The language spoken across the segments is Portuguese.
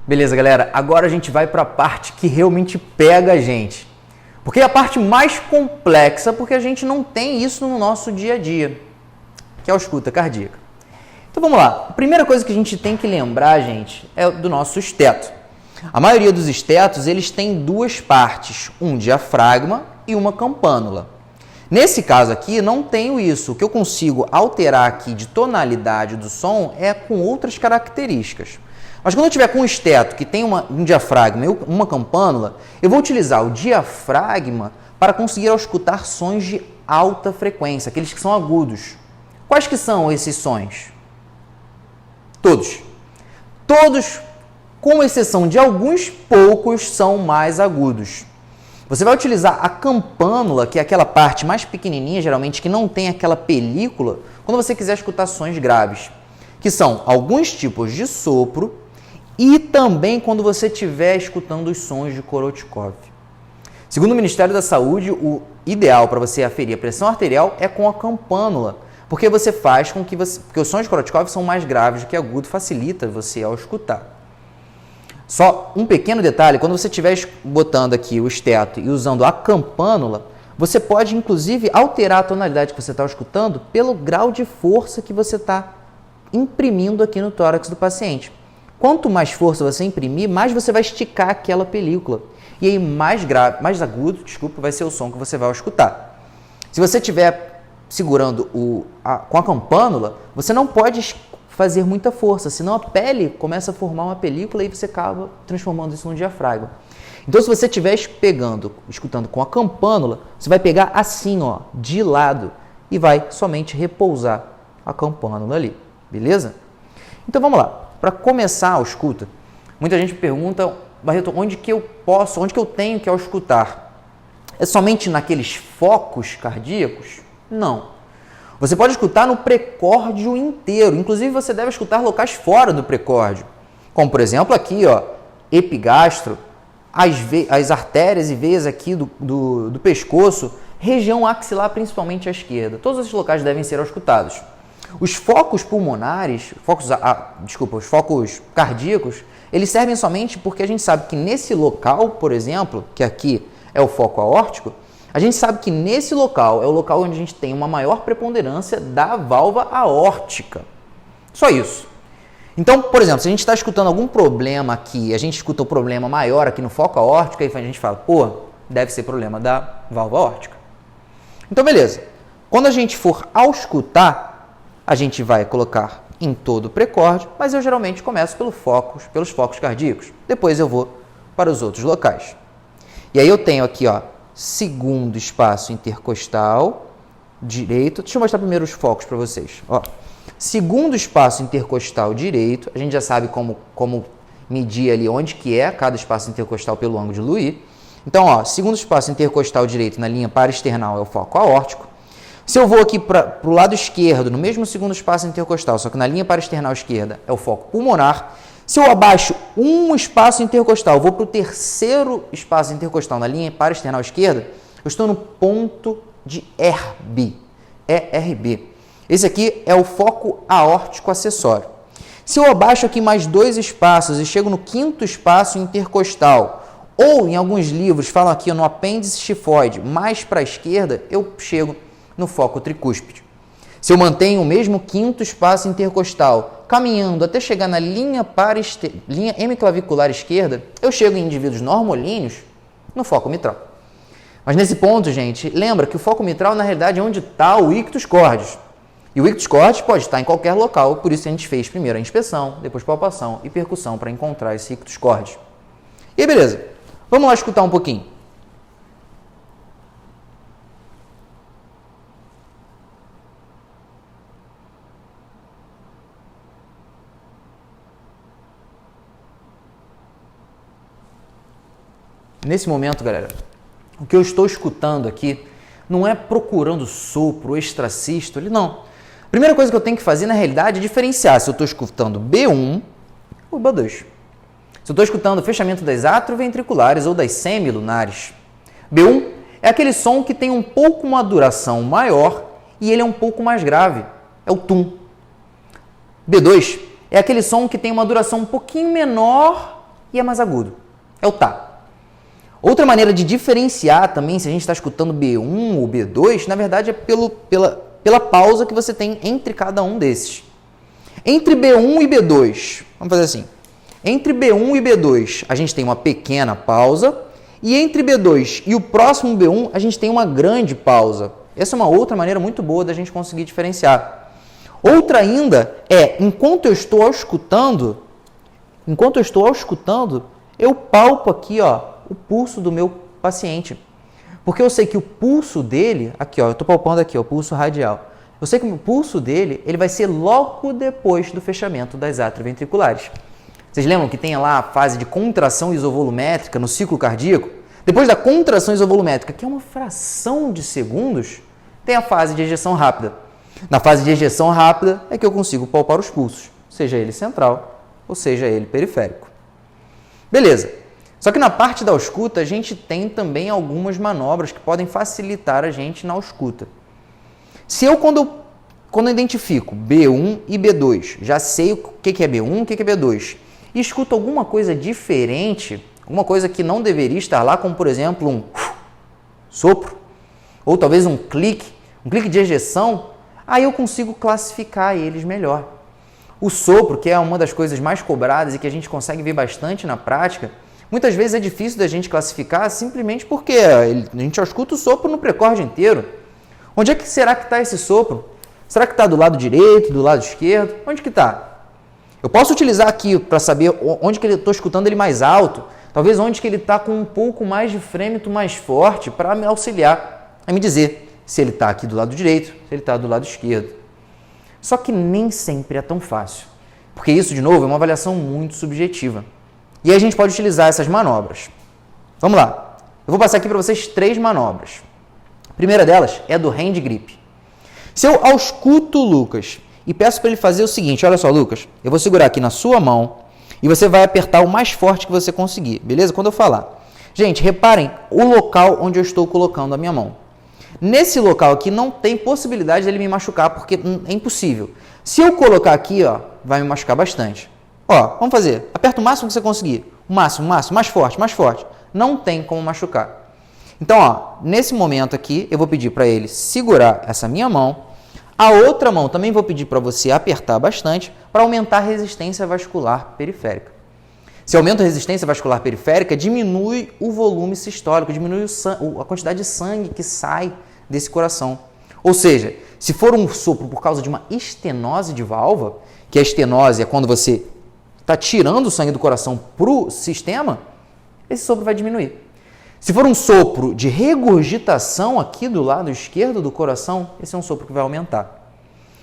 Beleza, galera? Agora a gente vai para a parte que realmente pega a gente. Porque é a parte mais complexa, porque a gente não tem isso no nosso dia a dia, que é a escuta cardíaca. Então vamos lá. A primeira coisa que a gente tem que lembrar, gente, é do nosso esteto. A maioria dos estetos, eles têm duas partes, um diafragma e uma campânula. Nesse caso aqui, não tenho isso. O que eu consigo alterar aqui de tonalidade do som é com outras características. Mas quando eu tiver com um esteto que tem um diafragma e uma campânula, eu vou utilizar o diafragma para conseguir escutar sons de alta frequência, aqueles que são agudos. Quais que são esses sons? Todos. Todos, com exceção de alguns poucos, são mais agudos. Você vai utilizar a campânula, que é aquela parte mais pequenininha, geralmente, que não tem aquela película, quando você quiser escutar sons graves, que são alguns tipos de sopro e também quando você estiver escutando os sons de Korotchkov. Segundo o Ministério da Saúde, o ideal para você aferir a pressão arterial é com a campânula, porque você faz com que porque os sons de Korotchkov são mais graves do que agudo, facilita você ao escutar. Só um pequeno detalhe, quando você estiver botando aqui o esteto e usando a campânula, você pode inclusive alterar a tonalidade que você está escutando pelo grau de força que você está imprimindo aqui no tórax do paciente. Quanto mais força você imprimir, mais você vai esticar aquela película. E aí mais agudo, vai ser o som que você vai escutar. Se você estiver segurando com a campânula, você não pode fazer muita força, senão a pele começa a formar uma película e você acaba transformando isso num diafragma. Então, se você estiver escutando com a campânula, você vai pegar assim, ó, de lado, e vai somente repousar a campânula ali, beleza? Então, vamos lá. Para começar a escuta, muita gente pergunta, Barreto, onde que eu tenho que escutar? É somente naqueles focos cardíacos? Não. Você pode escutar no precórdio inteiro, inclusive você deve escutar locais fora do precórdio, como por exemplo aqui, ó, epigastro, as artérias e veias aqui do pescoço, região axilar, principalmente à esquerda. Todos esses locais devem ser escutados. Os focos pulmonares, os focos cardíacos, eles servem somente porque a gente sabe que nesse local, por exemplo, que aqui é o foco aórtico, a gente sabe que nesse local é o local onde a gente tem uma maior preponderância da válvula aórtica. Só isso. Então, por exemplo, se a gente está escutando algum problema aqui, a gente escuta um problema maior aqui no foco aórtico, aí a gente fala, deve ser problema da válvula aórtica. Então, beleza. Quando a gente for auscultar, a gente vai colocar em todo o precórdio, mas eu geralmente começo pelos focos cardíacos. Depois eu vou para os outros locais. E aí eu tenho aqui, ó, segundo espaço intercostal direito. Deixa eu mostrar primeiro os focos para vocês. Ó, segundo espaço intercostal direito, a gente já sabe como medir ali onde que é cada espaço intercostal pelo ângulo de Louis. Então, ó, segundo espaço intercostal direito na linha paraesternal é o foco aórtico. Se eu vou aqui para o lado esquerdo, no mesmo segundo espaço intercostal, só que na linha paraesternal esquerda, é o foco pulmonar. Se eu abaixo um espaço intercostal, vou para o terceiro espaço intercostal na linha paraesternal esquerda, eu estou no ponto de ERB. ERB. Esse aqui é o foco aórtico acessório. Se eu abaixo aqui mais dois espaços e chego no quinto espaço intercostal, ou em alguns livros falam aqui no apêndice xifoide, mais para a esquerda, eu chego no foco tricúspide. Se eu mantenho o mesmo quinto espaço intercostal, caminhando até chegar na linha hemiclavicular esquerda, eu chego em indivíduos normolíneos no foco mitral. Mas nesse ponto, gente, lembra que o foco mitral, na realidade, é onde está o ictus cordis. E o ictus cordis pode estar em qualquer local, por isso a gente fez primeiro a inspeção, depois palpação e percussão para encontrar esse ictus cordis. E aí, beleza. Vamos lá escutar um pouquinho. Nesse momento, galera, o que eu estou escutando aqui não é procurando sopro, extrasístole, não. A primeira coisa que eu tenho que fazer, na realidade, é diferenciar se eu estou escutando B1 ou B2. Se eu estou escutando fechamento das atrioventriculares ou das semilunares. B1 é aquele som que tem um pouco uma duração maior e ele é um pouco mais grave, é o tum. B2 é aquele som que tem uma duração um pouquinho menor e é mais agudo. É o tá. Outra maneira de diferenciar também, se a gente está escutando B1 ou B2, na verdade é pela pausa que você tem entre cada um desses. Entre B1 e B2, vamos fazer assim. Entre B1 e B2, a gente tem uma pequena pausa, e entre B2 e o próximo B1, a gente tem uma grande pausa. Essa é uma outra maneira muito boa da gente conseguir diferenciar. Outra ainda é, enquanto eu estou escutando, eu palpo aqui, ó, o pulso do meu paciente. Porque eu sei que o pulso dele, aqui, ó, eu estou palpando aqui, ó, o pulso radial. Eu sei que o pulso dele, ele vai ser logo depois do fechamento das atrioventriculares. Vocês lembram que tem lá a fase de contração isovolumétrica no ciclo cardíaco? Depois da contração isovolumétrica, que é uma fração de segundos, tem a fase de ejeção rápida. Na fase de ejeção rápida é que eu consigo palpar os pulsos, seja ele central ou seja ele periférico. Beleza. Só que na parte da ausculta, a gente tem também algumas manobras que podem facilitar a gente na ausculta. Se eu, quando eu identifico B1 e B2, já sei o que é B1 e o que é B2, e escuto alguma coisa diferente, alguma coisa que não deveria estar lá, como por exemplo um sopro, ou talvez um clique de ejeção, aí eu consigo classificar eles melhor. O sopro, que é uma das coisas mais cobradas e que a gente consegue ver bastante na prática, muitas vezes é difícil da gente classificar simplesmente porque a gente escuta o sopro no precórdio inteiro. Onde é que será que está esse sopro? Será que está do lado direito, do lado esquerdo? Onde que está? Eu posso utilizar aqui para saber onde que eu estou escutando ele mais alto, talvez onde que ele está com um pouco mais de frêmito mais forte para me auxiliar a me dizer se ele está aqui do lado direito, se ele está do lado esquerdo. Só que nem sempre é tão fácil, porque isso, de novo, é uma avaliação muito subjetiva. E aí a gente pode utilizar essas manobras. Vamos lá. Eu vou passar aqui para vocês 3 manobras. A primeira delas é do hand grip. Se eu ausculto o Lucas e peço para ele fazer o seguinte, olha só, Lucas, eu vou segurar aqui na sua mão e você vai apertar o mais forte que você conseguir, beleza? Quando eu falar. Gente, reparem o local onde eu estou colocando a minha mão. Nesse local aqui não tem possibilidade dele me machucar, porque é impossível. Se eu colocar aqui, ó, vai me machucar bastante. Ó, vamos fazer. Aperta o máximo que você conseguir. O máximo, mais forte, mais forte. Não tem como machucar. Então, ó, nesse momento aqui, eu vou pedir para ele segurar essa minha mão. A outra mão também vou pedir para você apertar bastante para aumentar a resistência vascular periférica. Se aumenta a resistência vascular periférica, diminui o volume sistólico, diminui a quantidade de sangue que sai desse coração. Ou seja, se for um sopro por causa de uma estenose de válvula, que a estenose é quando você está tirando o sangue do coração para o sistema, esse sopro vai diminuir. Se for um sopro de regurgitação aqui do lado esquerdo do coração, esse é um sopro que vai aumentar.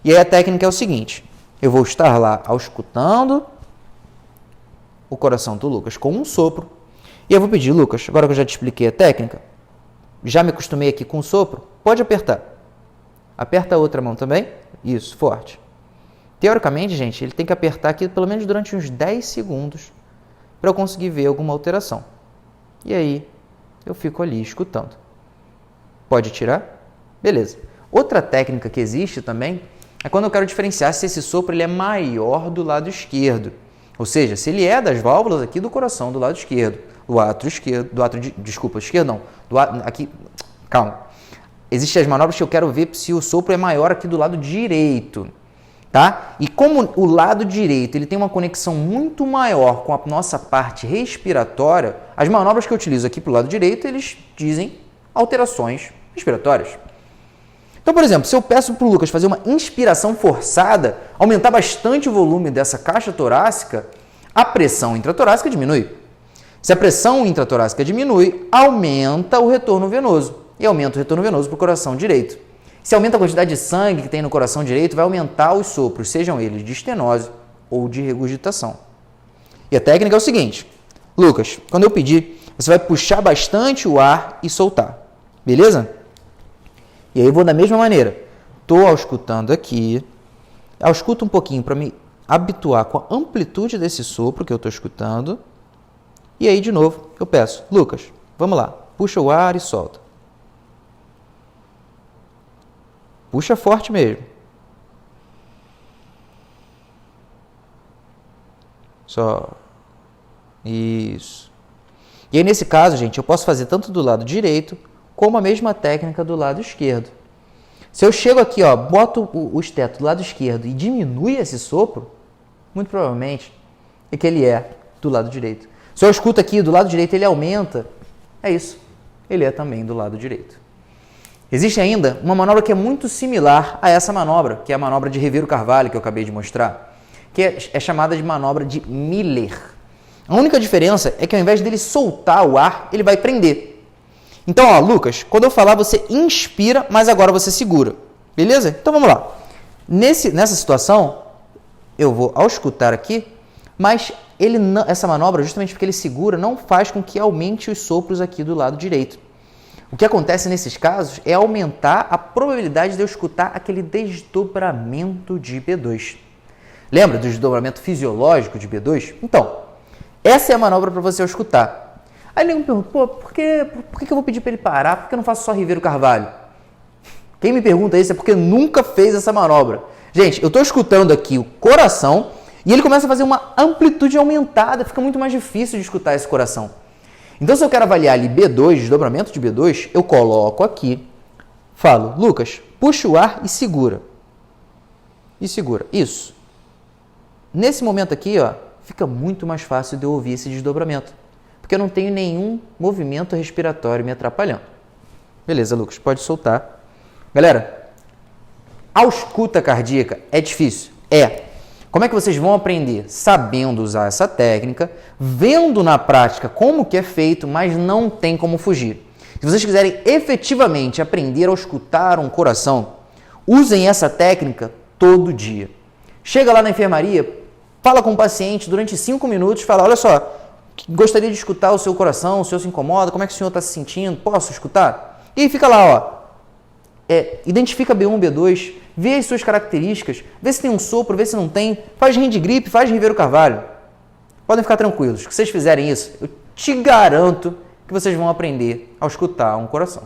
E aí a técnica é o seguinte, eu vou estar lá auscultando o coração do Lucas com um sopro, e eu vou pedir, Lucas, agora que eu já te expliquei a técnica, já me acostumei aqui com o sopro, pode apertar. Aperta a outra mão também, isso, forte. Teoricamente, gente, ele tem que apertar aqui pelo menos durante uns 10 segundos para eu conseguir ver alguma alteração. E aí, eu fico ali escutando. Pode tirar? Beleza. Outra técnica que existe também é quando eu quero diferenciar se esse sopro ele é maior do lado esquerdo. Ou seja, se ele é das válvulas aqui do coração do lado esquerdo, do átrio esquerdo, aqui, calma. Existem as manobras que eu quero ver se o sopro é maior aqui do lado direito. Tá? E como o lado direito ele tem uma conexão muito maior com a nossa parte respiratória, as manobras que eu utilizo aqui para o lado direito, eles dizem alterações respiratórias. Então, por exemplo, se eu peço para o Lucas fazer uma inspiração forçada, aumentar bastante o volume dessa caixa torácica, a pressão intratorácica diminui. Se a pressão intratorácica diminui, aumenta o retorno venoso. E aumenta o retorno venoso para o coração direito. Se aumenta a quantidade de sangue que tem no coração direito, vai aumentar os sopros, sejam eles de estenose ou de regurgitação. E a técnica é o seguinte, Lucas, quando eu pedir, você vai puxar bastante o ar e soltar, beleza? E aí eu vou da mesma maneira, estou auscultando aqui, ausculto um pouquinho para me habituar com a amplitude desse sopro que eu estou escutando, e aí de novo eu peço, Lucas, vamos lá, puxa o ar e solta. Puxa forte mesmo. Só. Isso. E aí, nesse caso, gente, eu posso fazer tanto do lado direito, como a mesma técnica do lado esquerdo. Se eu chego aqui, ó, boto o esteto do lado esquerdo e diminui esse sopro, muito provavelmente é que ele é do lado direito. Se eu escuto aqui do lado direito ele aumenta, é isso, ele é também do lado direito. Existe ainda uma manobra que é muito similar a essa manobra, que é a manobra de Rivero-Carvalho que eu acabei de mostrar, que é chamada de manobra de Miller. A única diferença é que ao invés dele soltar o ar, ele vai prender. Então, ó, Lucas, quando eu falar, você inspira, mas agora você segura. Beleza? Então, vamos lá. Nessa situação, eu vou auscultar aqui, mas essa manobra, justamente porque ele segura, não faz com que aumente os sopros aqui do lado direito. O que acontece nesses casos é aumentar a probabilidade de eu escutar aquele desdobramento de B2. Lembra do desdobramento fisiológico de B2? Então, essa é a manobra para você escutar. Aí ninguém me pergunta, pô, por que eu vou pedir para ele parar? Por que eu não faço só Rivero-Carvalho? Quem me pergunta isso é porque nunca fez essa manobra. Gente, eu estou escutando aqui o coração e ele começa a fazer uma amplitude aumentada, fica muito mais difícil de escutar esse coração. Então, se eu quero avaliar ali B2, desdobramento de B2, eu coloco aqui, falo, Lucas, puxa o ar e segura. E segura. Isso. Nesse momento aqui, ó, fica muito mais fácil de eu ouvir esse desdobramento, porque eu não tenho nenhum movimento respiratório me atrapalhando. Beleza, Lucas, pode soltar. Galera, a ausculta cardíaca é difícil? É. Como é que vocês vão aprender? Sabendo usar essa técnica, vendo na prática como que é feito, mas não tem como fugir. Se vocês quiserem efetivamente aprender a auscultar um coração, usem essa técnica todo dia. Chega lá na enfermaria, fala com o paciente durante 5 minutos, fala, olha só, gostaria de escutar o seu coração, o senhor se incomoda, como é que o senhor está se sentindo? Posso escutar? E aí fica lá, ó. Identifica B1, B2, vê as suas características, vê se tem um sopro, vê se não tem, faz Rinde-Gripe, faz Rivero-Carvalho. Podem ficar tranquilos, que se vocês fizerem isso, eu te garanto que vocês vão aprender a escutar um coração.